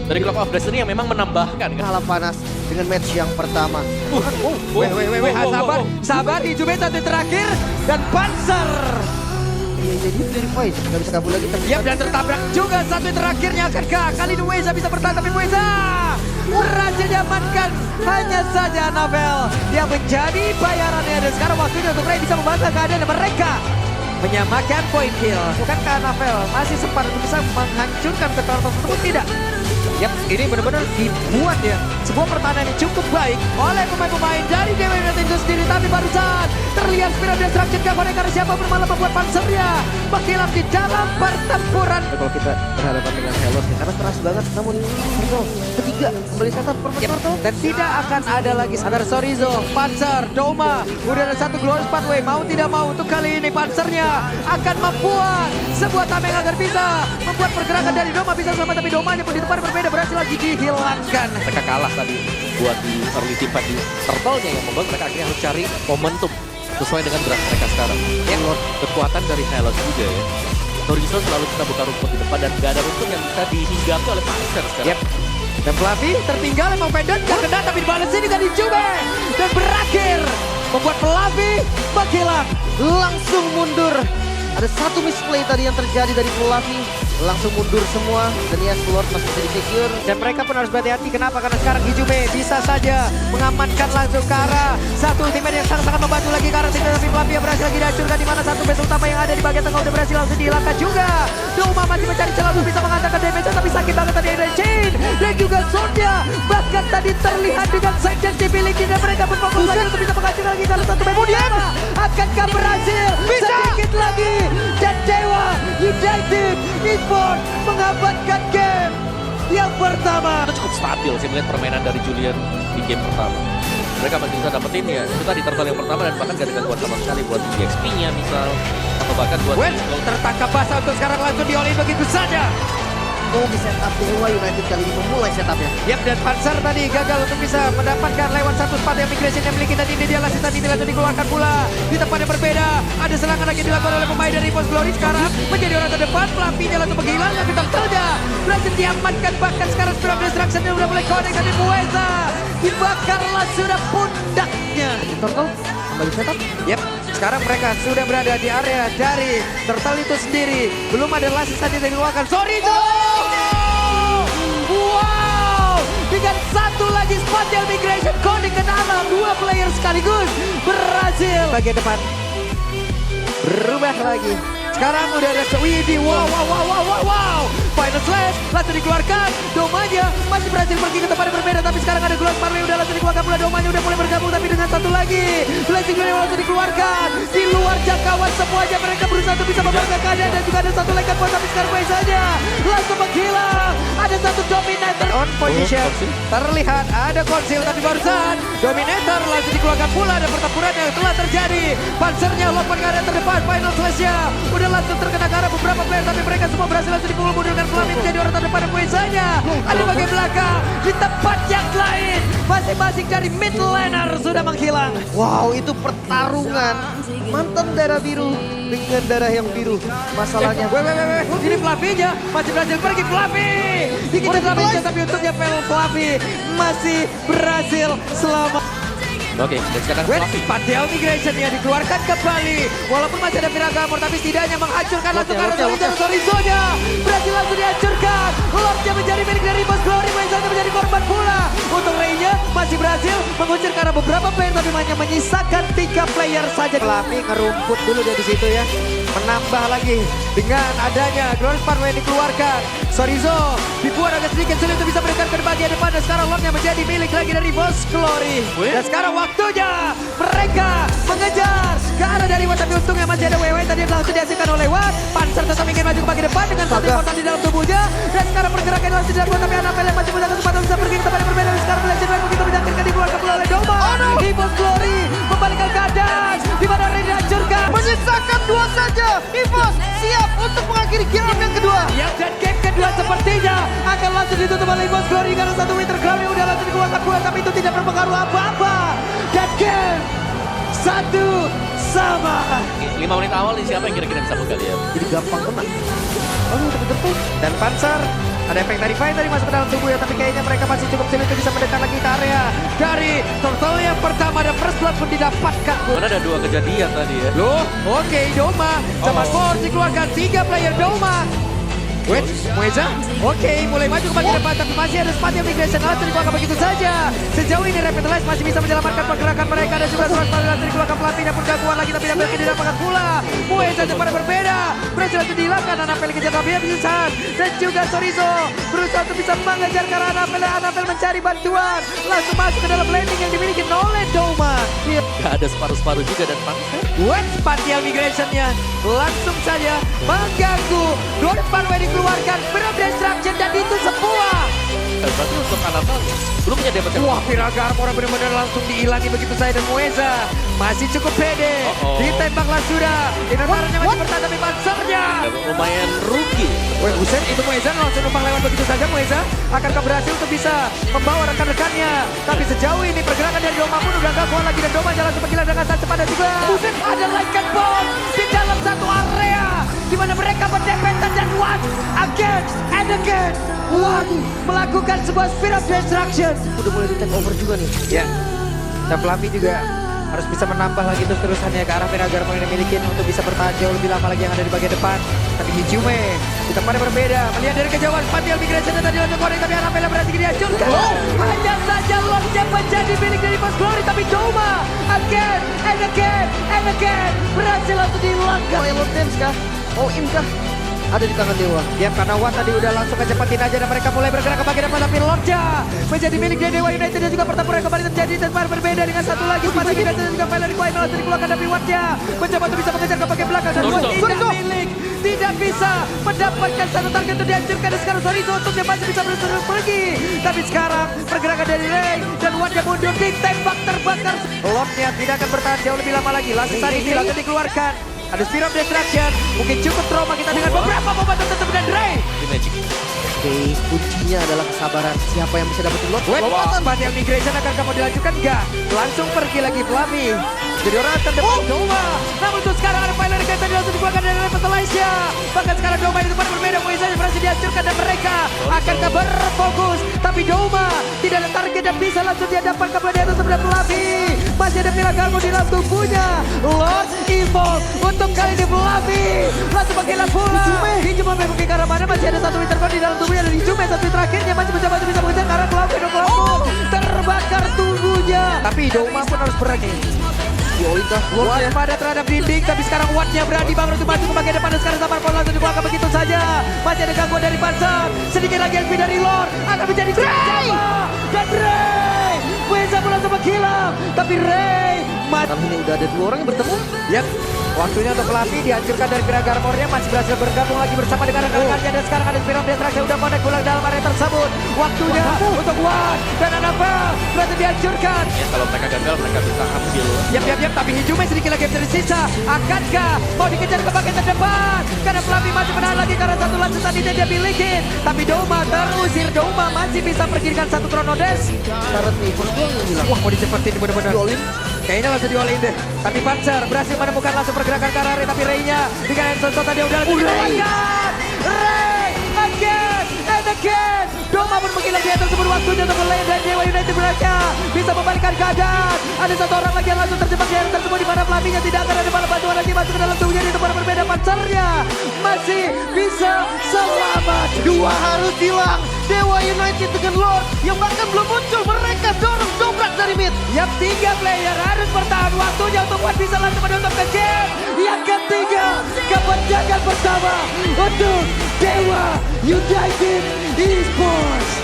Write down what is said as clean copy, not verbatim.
dari Clock of Destiny yang memang menambahkan kan. Kalah panas dengan match yang pertama. Sabar di Juve satu terakhir dan Panzer. Iya, jadi dari Voice nggak bisa kabur lagi. Yap, dan tertabrak juga satu terakhirnya. Akankah kali ini Weza bisa bertahan, tapi Weza berhasil diamankan. Hanya saja Navel yang menjadi bayarannya, dan sekarang waktunya untuk Ray bisa membantah keadaan mereka menyamakan poin kill. Bukankah Navel masih sempat untuk bisa menghancurkan ketorong tersebut? Tidak. Yap, ini benar-benar dibuat ya sebuah pertahanan yang cukup baik oleh pemain-pemain dari Dewa United itu sendiri. Tapi barusan terlihat Spiral Destruction kabarnya karena siapa malah membuat pansernya menghilang di dalam pertempuran. Kalau kita berhadapan dengan Hellos ya, karena keras banget, namun Sorizo ketiga kembali setan perform. Dan tidak akan ada lagi sadar Sorizo, Panzer, Doma. Udah ada satu Glorious Pathway, mau tidak mau untuk kali ini Panzernya akan membuat sebuah tameng agar bisa membuat pergerakan dari Doma bisa selamat, tapi Domanya pun di tempat berbeda berhasil lagi dihilangkan. Mereka kalah tadi buat di early team di turtle-nya yang membuat mereka akhirnya harus cari momentum sesuai dengan draft mereka sekarang. Yang kekuatan dari Hellos juga ya. Sorizo selalu kita buka rumput di depan dan gak ada rumput yang bisa dihinggapi oleh Panzer sekarang. Yep. Dan Fluffy tertinggal emang pendek, gak kena tapi dibalas ini dari Juve. Dan berakhir membuat Fluffy menghilang. Langsung mundur. Ada satu misplay tadi yang terjadi dari Fluffy. Langsung mundur semua. Dan ya, Lord masih bisa di-secure. Dan mereka pun harus berhati-hati. Kenapa? Karena sekarang Hijume bisa saja mengamankan langsung ke arah satu ultimate yang sangat-sangat membantu lagi ke arah tim. Tapi Fluffy yang berhasil lagi dihancurkan, di mana satu base utama yang ada di bagian tengah udah berhasil langsung dihilangkan juga. Doma masih mencari celah untuk bisa mengatakan damage, tapi sakit banget tadi dari Chain. Dan juga Sonja bahkan tadi terlihat dengan Sanchez dimiliki, dan mereka pun fokus lagi untuk bisa menghancurkan lagi karena satu base utama. Akankah berhasil? Sedikit lagi. Dan Dewa United Esports mengamankan game yang pertama. Itu cukup stabil sih melihat permainan dari Julian di game pertama. Mereka masih bisa dapetin ya, itu tadi turtle yang pertama dan bahkan gak ada gangguan sama sekali buat XP-nya misal. Atau bahkan buat... tertangkap basah untuk sekarang langsung di-all-in begitu saja. Oh, di setup Dewa United kali ini memulai setupnya. Yap, dan Panzer tadi gagal untuk bisa mendapatkan lewat satu spot yang migration yang memiliki tadi. Dia langsung tadi langsung dikeluarkan pula di tempat yang berbeda. Ada serangan lagi dilakukan oleh pemain dari Post Glory sekarang menjadi orang terdepan. Fluffy-nya langsung menghilang, tapi turtle-nya berhasil diamankan. Bahkan sekarang Spiral Destruction yang udah mulai connect dengan Bueza. Dibakarlah sudah pundaknya. Turtle kembali setup. Yap, sekarang mereka sudah berada di area dari Turtle itu sendiri. Belum ada last tadi yang dikeluarkan. Sorizo! Wow! Dengan satu lagi spatial migration connect ke dalam, dua player sekaligus berhasil. Bagian depan berubah lagi. Sekarang udah ada Sewidi. Wow. Final slash langsung dikeluarkan. Domanya masih berhasil pergi ke tempat yang berbeda, tapi sekarang ada Glorious Pathway udah langsung dikeluarkan pula. Domanya udah mulai bergabung, tapi dengan satu lagi Blazing Glare langsung dikeluarkan. Di luar jangkauan semuanya, mereka berusaha untuk bisa membatalkan keadaan, dan juga ada satu lekat buat, tapi sekarang Wezanya langsung menghilang. Ada satu Dominator on position. Terlihat ada konsil, tapi barusan Dominator langsung dikeluarkan pula, dan pertempuran yang telah terjadi. Panzernya lompat ke area terdepan. Final slash-nya udah langsung terkena ke arah beberapa player, tapi mereka semua berhasil langsung dipukul mundur dengan Fluffy menjadi orang terdepan. Dan Wezanya ada bagian belakang di tempat yang lain. Masing-masing dari mid laner sudah menghilang. Wow, itu pertarungan mantan darah biru dengan darah yang biru. Masalahnya, Ini Fluffy-nya masih berhasil pergi. Fluffy dikejar Fluffy, tapi untungnya Fluffy masih berhasil selamat. Oke, dan sekarang Fluffy. Spatial migration yang dikeluarkan kembali. Walaupun masih ada Viral Glamour, tapi setidaknya menghancurkan langsung karena Sorizo-nya berhasil langsung dihancurkan. Lordnya menjadi milik dari Post Glory. Wezanya menjadi korban pula. Untuk Ray-nya masih berhasil mengusir karena beberapa player, tapi hanya menyisakan 3 player saja. Fluffy ngerumput dulu dari situ ya. Menambah lagi dengan adanya Glorious Pathway yang dikeluarkan. Sorizo dibuat agak sedikit sulit untuk bisa berikan ke bagian depan, dan sekarang Lordnya menjadi milik lagi dari Post Glory. Dan sekarang waktunya mereka mengejar ke arah dari Watt, tapi untungnya masih ada WW tadi yang langsung dihasilkan oleh Watt. Panzer tetap ingin maju ke bagian depan dengan satu important di dalam tubuhnya, dan sekarang pergerakan langsung dilakukan, tapi Anapel yang masih mudah kesempatan bisa pergi ke tempat yang berbeda. Dan sekarang Legend Wave begitu menyakitkan dikeluarkan pula oleh Doma. Di Post Glory membalikkan keadaan di mana Ray dihancurkan. menyisakan 2 saja. EVOS siap untuk mengakhiri game yang kedua. Ya, dan game kedua sepertinya akan langsung ditutup oleh Post Glory karena satu Winter Crown yang udah langsung dikeluarkan pula, tapi itu tidak berpengaruh apa-apa. Dan game 1-sama. 5 menit awal nih siapa yang kira-kira bisa menggali ya? Jadi gampang kena. Oh, tapi terus. Dan Panzer Ada efek dari Fight tadi masuk ke dalam tubuh ya, tapi kayaknya mereka masih cukup sulit untuk bisa mendekat lagi ke area dari Turtle yang pertama, dan first blood pun didapatkan. Mana ada 2 kejadian tadi ya. Loh, oke, Doma sama Force dikeluarkan 3 player Doma. Wait, Mueza, oke, mulai maju kembali ke depan, tapi masih ada Spatial Migration langsung dikeluarkan begitu saja. Sejauh ini Revitalize masih bisa menyelamatkan pergerakan mereka, dan juga Spatial langsung dikeluarkan pelatihnya pun gak kuat lagi, tapi Anapel didapatkan pula. Mueza pada berbeda, berhasil untuk dihilangkan. Anapel kejar tapi dia bisa, dan juga Sorizo berusaha untuk bisa mengejar ke arah Anapel, dan Anapel mencari bantuan, langsung masuk ke dalam landing yang dimiliki oleh Doma. Gak ada separuh-separuh juga dan Panther. What Spatial Migration-nya langsung saja mengganggu. Glory Funway dikeluarkan, Beram Destruction, dan itu sebuah. Berarti untuk Anapel belum punya damage. Wah, Piraga Armor benar-benar langsung dihilangi begitu saja, dan Mueza masih cukup pede. Ditembaklah sudah. Inarnya masih bertahan, tapi pansernya Lumayan rugi. Weh, buset, itu Mueza langsung numpang lewat begitu saja. Mueza akankah berhasil untuk bisa membawa rekan-rekannya? Tapi sejauh ini pergerakan dari Doma pun udah gak kuat lagi, dan Doma jalan bergila dengan sangat cepat, dan juga buset, ada lightkan bomb di dalam satu area di mana mereka berdempetan, dan what again and again what melakukan sebuah Spear of Destruction. Udah mulai di take over juga nih. Ya, dan Fluffy juga harus bisa menambah lagi terus-terusannya ke arah Piraga Armor yang dimiliki untuk bisa bertahan jauh lebih lama lagi yang ada di bagian depan. Tapi Hijume kita pada berbeda, melihat dari kejauhan Spatial Migration tadi lanjut korek, tapi Anapel berhasil dihancurkan. Hanya saja Lordnya menjadi milik dari Mas Glory, tapi Doma again and again and again berhasil untuk dihilangkan. Oh, Elon Dance kah? Oh, Im kah? Ada di tangan Dewa. Ya, karena Wan tadi udah langsung kecepatin aja, dan mereka mulai bergerak ke bagian depan, tapi Lordnya menjadi milik dari Dewa United, dan juga pertempuran kembali terjadi, dan berbeda dengan satu lagi Spatial Migration, dan juga Valerie Quine langsung dikeluarkan, tapi Wannya mencoba untuk bisa mengejar ke bagian belakang, dan Wan tidak milik, tidak bisa mendapatkan satu target untuk dihancurkan, dan sekarang Sorizo untuk dia masih bisa berusaha pergi, tapi sekarang pergerakan dari Ray dan Wannya mundur, ditembak terbakar. Lordnya tidak akan bertahan jauh lebih lama lagi, langsung saat ini langsung dikeluarkan. Ada Spear of Destruction, mungkin cukup trauma kita dengan beberapa momen tertentu, dan Ray Di Magic. Oke, kuncinya adalah kesabaran. Siapa yang bisa dapetin Lord? Spatial Migration akan kamu dilanjutkan enggak? Langsung pergi lagi Fluffy. Jadi orang terdepan Doma. Namun untuk sekarang ada Pilot Regatta langsung dikeluarkan dari Revitalize. Bahkan sekarang Doma di depan berbeda. Mueza berhasil dihancurkan, dan mereka akankah berfokus. Tapi Doma tidak ada target dan bisa langsung dihadapkan kepada di atas sebelah Fluffy. Masih ada Piraga Armor di dalam tubuhnya. Lord Evolve untuk kali ini Fluffy. Langsung pakai pula. Hijume pergi ke arah mana? Masih ada satu Wintercon di dalam tubuhnya, dan Hijume satu terakhirnya masih mencoba untuk bisa mengejar ke arah Fluffy, dan Fluffy terbakar tubuhnya. Tapi Doma pun harus berani. Waspada terhadap dinding, tapi sekarang Wattnya berani banget untuk maju ke bagian depan, dan sekarang Samar Paul langsung dikeluarkan begitu saja. Masih ada gangguan dari Panzer, sedikit lagi LP dari Lord akan menjadi Ray, dan Ray Mueza pun langsung menghilang, tapi Ray Tapi ini udah ada 2 orang yang bertemu. Yap, waktunya untuk Fluffy dihancurkan dari Piraga Armornya, masih berhasil bergabung lagi bersama dengan rekan-rekannya, dan sekarang ada Spear of Destruction udah connect pulang dalam area tersebut. Waktunya untuk Wan dan Anapel berhasil dihancurkan. Ya, kalau mereka gagal mereka bisa ambil. Yap, tapi Hijume sedikit lagi yang tersisa. Akankah mau dikejar ke bagian terdepan? Karena Fluffy masih menahan lagi karena satu lanjutan ini dia milikin. Tapi Doma terusir, Doma masih bisa pergi dengan satu Chronodes. Syarat nih, Force doang yang bilang. Wah, mau dicepetin bener-bener. Diolin. Kayaknya langsung diolin deh. Tapi Panzer berhasil menemukan langsung pergerakan ke arah Ray, tapi Ray-nya dengan Enzo tadi udah langsung dilewatkan. Ray again and again. Doma pun menghilang di atas sebelum waktunya untuk Ray dan Dewa United berhasil bisa membalikkan keadaan. Ada satu orang lagi yang langsung terjebak di area tersebut, di mana Fluffy-nya tidak akan ada balas bantuan lagi masuk ke dalam tubuhnya, di tempat berbeda. Panzernya masih bisa selamat. 2 harus hilang. Dewa United dengan Lord yang bahkan belum muncul. Mereka dorong dobrak dari mid. Yang 3 player harus bertahan, waktunya untuk Wan bisa langsung menutup ke game. Yang ketiga, kemenangan pertama untuk Dewa United Esports.